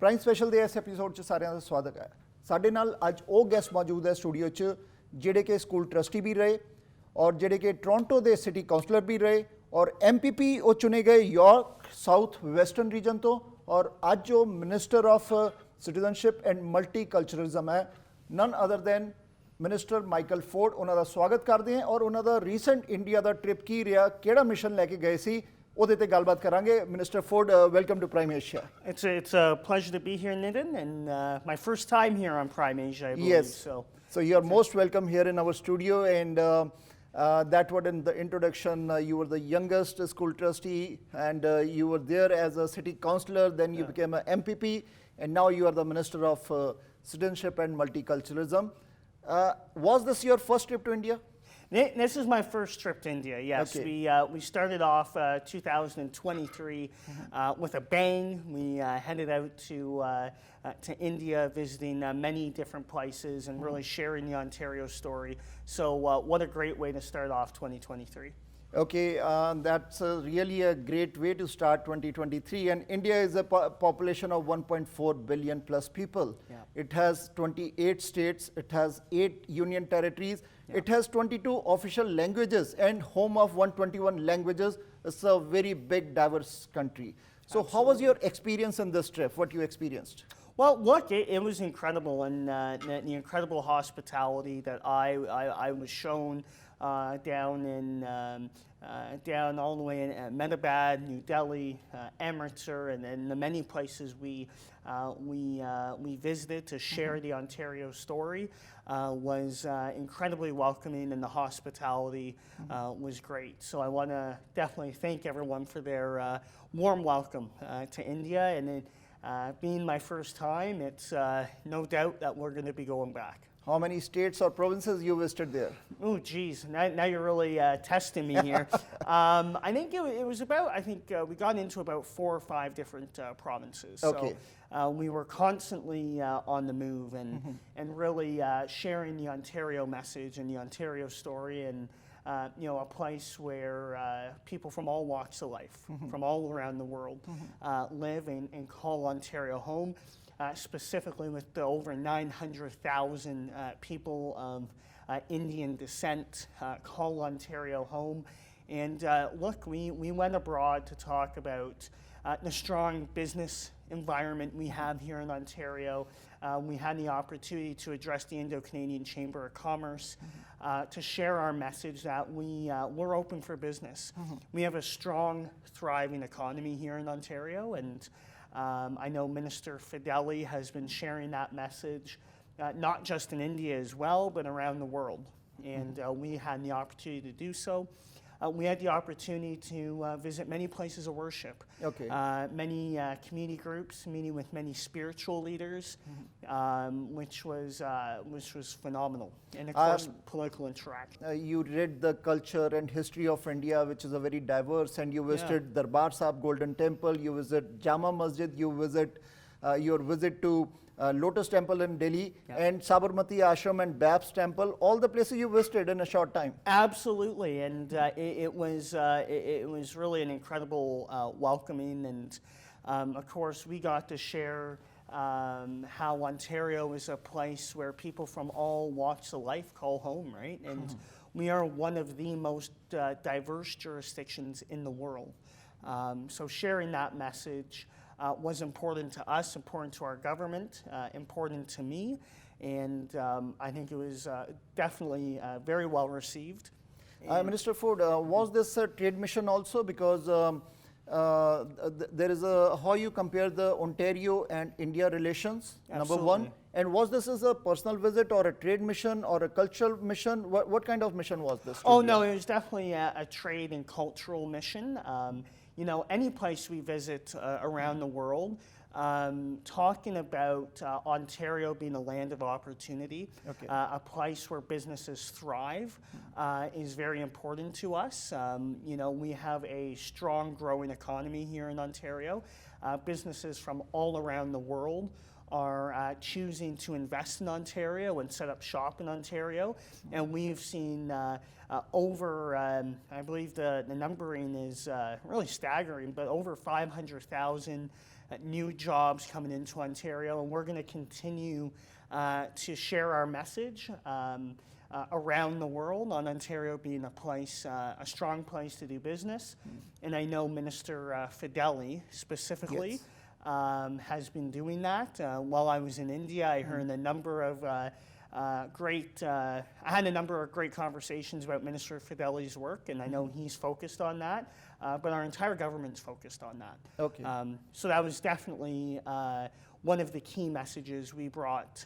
Prime special ਦੇ ਇਸ episode 'ਚ ਸਾਰਿਆਂ ਦਾ ਸਵਾਗਤ ਹੈ। ਸਾਡੇ ਨਾਲ ਅੱਜ ਉਹ ਗੈਸਟ ਮੌਜੂਦ ਹੈ ਸਟੂਡੀਓ 'ਚ ਜਿਹੜੇ ਕਿ ਸਕੂਲ ਟਰਸਟੀ ਵੀ ਰਹੇ ਔਰ ਜਿਹੜੇ ਕਿ ਟੋਰਾਂਟੋ ਦੇ ਸਿਟੀ ਕਾਉਂਸਲਰ ਵੀ ਰਹੇ ਔਰ MPP ਉਹ ਚੁਣੇ ਗਏ ਯਾਰਕ ਸਾਊਥ ਵੈਸਟਰਨ ਰੀਜਨ ਤੋਂ ਔਰ ਅੱਜ ਉਹ minister of citizenship and multiculturalism ਹੈ, none other than minister Michael Ford. ਉਹਨਾਂ ਦਾ ਸਵਾਗਤ ਕਰਦੇ ਹਾਂ ਔਰ ਉਹਨਾਂ ਦਾ ਰੀਸੈਂਟ ਇੰਡੀਆ ਦਾ ਟ੍ਰਿਪ ਕੀ ਰਿਹਾ, ਕਿਹੜਾ ਮਿਸ਼ਨ ਲੈ ਕੇ ਗਏ ਸੀ, ਉਹਦੇ ਤੇ ਗੱਲਬਾਤ ਕਰਾਂਗੇ। Minister Ford, welcome to Prime Asia. It's a pleasure to be here, Nitin, and my first time here on Prime Asia, I believe. Yes. So you're most welcome here in our studio, and that what in the introduction, you were the youngest school trustee, and you were there as a city councillor, then you became a MPP, and now you are the Minister of Citizenship and Multiculturalism. Was this your first trip to India? This is my first trip to India, yes. Okay. We started off 2023 with a bang. We headed out to India, visiting many different places and really sharing the Ontario story. So what a great way to start off 2023. Okay, that's really a great way to start 2023. And India is a population of 1.4 billion plus people. Yeah. It has 28 states, it has 8 union territories, it has 22 official languages and home of 121 languages. It's a very big, diverse country. So Absolutely. How was your experience in this trip? What you experienced? Well, look, it was incredible, and the incredible hospitality that I was shown down all the way in Ahmedabad, New Delhi, Amritsar, and the many places we visited to share the Ontario story was incredibly welcoming, and the hospitality was great. So I want to definitely thank everyone for their warm welcome to India, and being my first time, it's no doubt that we're going to be going back. How many states or provinces you visited there? Oh, geez, now you're really testing me here. I think it was about, we got into about 4 or 5 different provinces. Okay. So we were constantly on the move and really sharing the Ontario message and the Ontario story, and a place where people from all walks of life, from all around the world, live and call Ontario home. Specifically with the over 900,000 people of Indian descent call Ontario home. And look, we went abroad to talk about the strong business environment we have here in Ontario. We had the opportunity to address the Indo-Canadian Chamber of Commerce to share our message that we're open for business. We have a strong, thriving economy here in Ontario, and I know Minister Fideli has been sharing that message, not just in India as well, but around the world. And we had the opportunity to do so. We had the opportunity to visit many places of worship, Okay. Many community groups, meeting with many spiritual leaders, which was phenomenal. And of course, political interaction. You read the culture and history of India, which is a very diverse, and you visited Darbar Sahib Golden Temple, you visit Jama Masjid, you visit your visit to Lotus Temple in Delhi, and Sabarmati Ashram and Babs Temple, all the places you visited in a short time. Absolutely, and it was really an incredible welcoming, and of course we got to share how Ontario is a place where people from all walks of life call home, right? And we are one of the most diverse jurisdictions in the world. So sharing that message was important to us, important to our government, important to me, and I think it was definitely very well received. Minister Ford, was this a trade mission also? Because there is how you compare the Ontario and India relations, number one. And was this as a personal visit or a trade mission or a cultural mission? What kind of mission was this? Oh, no, it was definitely a trade and cultural mission. Any place we visit around the world, talking about Ontario being a land of opportunity, a place where businesses thrive, is very important to us. We have a strong, growing economy here in Ontario. Businesses from all around the world are choosing to invest in Ontario and set up shop in Ontario, and we've seen over, I believe the numbering is really staggering, but over 500,000 new jobs coming into Ontario, and we're going to continue to share our message around the world on Ontario being a strong place to do business. And I know Minister Fideli specifically has been doing that. While I was in India, I heard a number of I had a number of great conversations about Minister Fideli's work, and I know he's focused on that, but our entire government's focused on that. Okay. So that was definitely one of the key messages we brought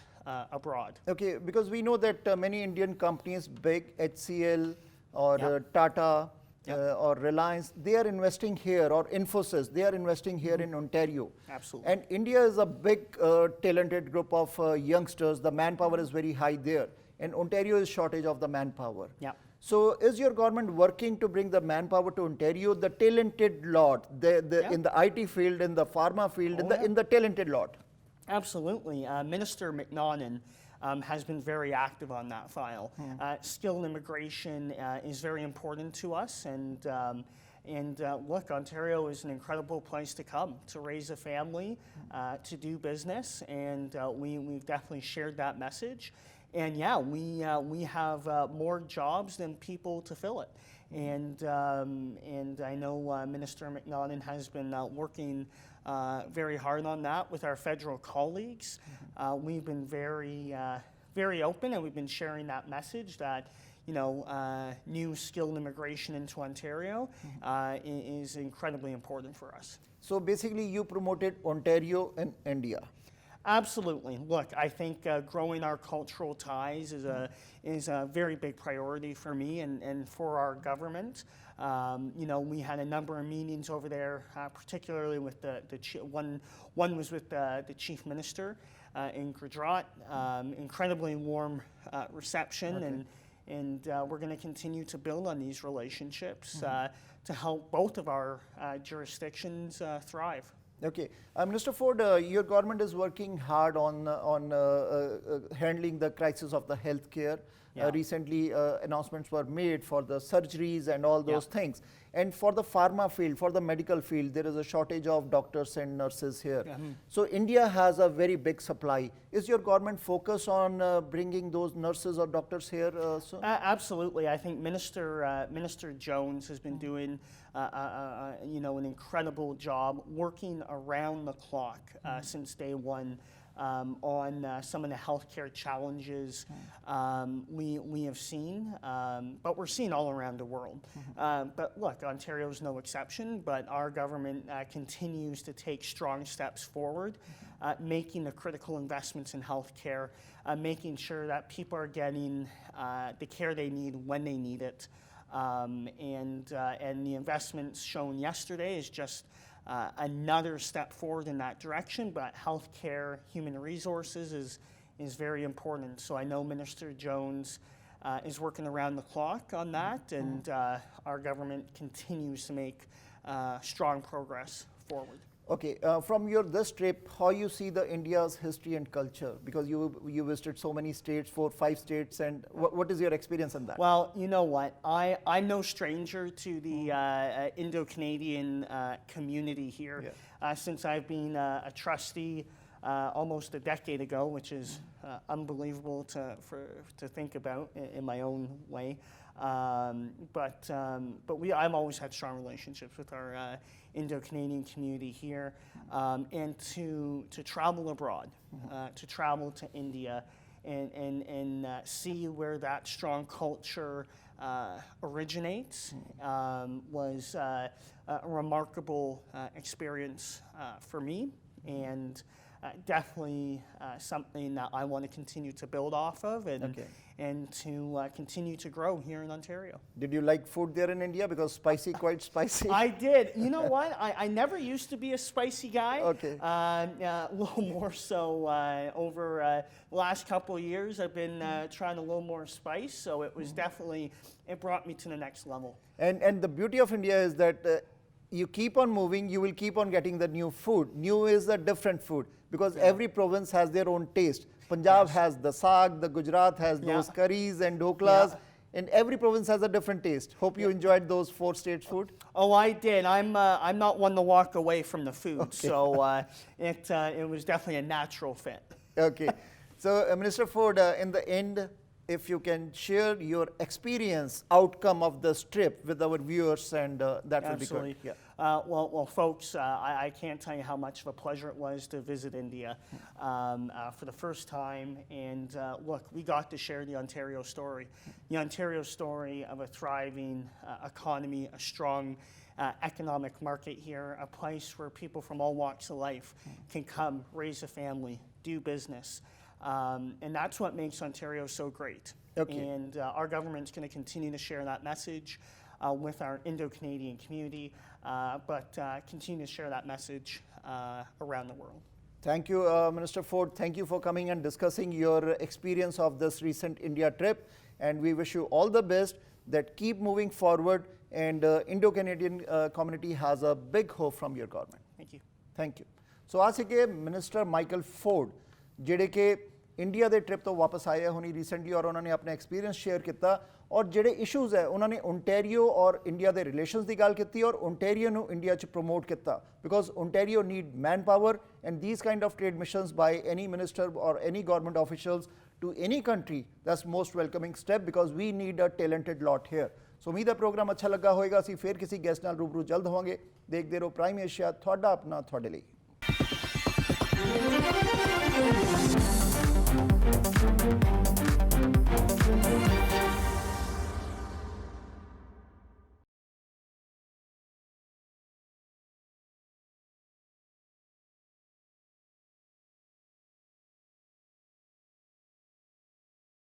abroad. Okay, because we know that many Indian companies, big HCL or Yep. Tata Yep. or Reliance, they are investing here, or Infosys, they are investing here in Ontario. Absolutely. And India is a big talented group of youngsters. The manpower is very high there. And Ontario is shortage of the manpower. Yeah. So is your government working to bring the manpower to Ontario, the talented lot, in the IT field, in the pharma field, in the talented lot? Absolutely. Minister McNaughton has been very active on that file. Skilled immigration is very important to us, and look, Ontario is an incredible place to come, to raise a family, to do business, and we've definitely shared that message. And yeah, we have more jobs than people to fill it. And I know Minister McNaughton has been working very hard on that with our federal colleagues. We've been very open, and we've been sharing that message that new skilled immigration into Ontario is incredibly important for us. So basically you promoted Ontario and India. Absolutely. Look, I think growing our cultural ties is a very big priority for me and for our government. We had a number of meetings over there, particularly with one was with the Chief Minister in Gujarat. Incredibly warm reception, and we're going to continue to build on these relationships to help both of our jurisdictions thrive. Okay, Mr. Ford, your government is working hard on handling the crisis of the healthcare. Recently, announcements were made for the surgeries and all those things. And for the pharma field, for the medical field, there is a shortage of doctors and nurses here. So India has a very big supply. Is your government focused on bringing those nurses or doctors here? Absolutely. I think Minister Jones has been doing an incredible job working around the clock since day one. On some of the healthcare challenges we have seen, but we're seeing all around the world. But look, Ontario is no exception, but our government continues to take strong steps forward, making the critical investments in healthcare, making sure that people are getting the care they need when they need it. And the investments shown yesterday is just another step forward in that direction, but healthcare, human resources is very important. So I know Minister Jones is working around the clock on that, and our government continues to make strong progress forward. Okay, from this trip, how you see the India's history and culture? Because you visited so many states, 4-5 states, and what is your experience on that? Well, you know what? I'm no stranger to the Indo-Canadian community here. Since I've been a trustee almost a decade ago, which is unbelievable to think about in my own way. But I've always had strong relationships with our Indo-Canadian community here, and to travel abroad, to travel to India, and see where that strong culture originates was a remarkable experience for me, and definitely something that I want to continue to build off of and to continue to grow here in Ontario. Did you like food there in India? Because spicy, quite spicy. I did. You know what? I never used to be a spicy guy. Okay. A little more so over the last couple of years. I've been trying a little more spice, so it was definitely, it brought me to the next level. And the beauty of India is that you keep on moving, you will keep on getting the new food. New is a different food because every province has their own taste. Punjab has the saag, the Gujarat has those curries and dhoklas. and every province has a different taste. Hope you enjoyed those 4 states' food. Oh, I did. I'm not one to walk away from the food, so it was definitely a natural fit. Okay. So, Minister Ford, in the end, if you can share your experience, outcome of this trip with our viewers, and that would be Absolutely. good. Yeah. Well, folks, I can't tell you how much of a pleasure it was to visit India for the first time. And look, we got to share the Ontario story. The Ontario story of a thriving economy, a strong economic market here, a place where people from all walks of life can come, raise a family, do business. And that's what makes Ontario so great. Okay. And our government's going to continue to share that message with our Indo-Canadian community, but continue to share that message around the world. Thank you, Minister Ford. Thank you for coming and discussing your experience of this recent India trip. And we wish you all the best, that keep moving forward, and Indo-Canadian community has a big hope from your government. Thank you. Thank you. So आज के minister Michael Ford ਜਿਹੜੇ ਕਿ India ਦੇ trip ਤੋਂ ਵਾਪਸ ਆਏ ਹੋਣੀ recently, ਔਰ ਉਹਨਾਂ ਨੇ ਆਪਣਾ ਐਕਸਪੀਰੀਅੰਸ ਸ਼ੇਅਰ ਕੀਤਾ, ਔਰ ਜਿਹੜੇ ਇਸ਼ੂਜ਼ ਹੈ ਉਹਨਾਂ ਨੇ ਓਨਟਾਰੀਓ ਔਰ ਇੰਡੀਆ ਦੇ ਰਿਲੇਸ਼ਨਸ ਦੀ ਗੱਲ ਕੀਤੀ, ਔਰ ਓਨਟਾਰੀਓ ਨੂੰ ਇੰਡੀਆ 'ਚ ਪ੍ਰਮੋਟ ਕੀਤਾ, because Ontario need man power, and these kind of trade missions by any minister ਔਰ any government officials to any country, that's most welcoming step, because we need a talented lot here. So ਉਮੀਦ ਹੈ programme ਅੱਛਾ ਲੱਗਾ ਹੋਏਗਾ। ਅਸੀਂ ਫਿਰ ਕਿਸੇ guest ਨਾਲ ਰੂਬਰੂ ਜਲਦ ਹੋਵਾਂਗੇ। ਦੇਖਦੇ ਰਹੋ ਪ੍ਰਾਈਮ ਏਸ਼ੀਆ, ਤੁਹਾਡਾ ਆਪਣਾ, ਤੁਹਾਡੇ ਲਈ।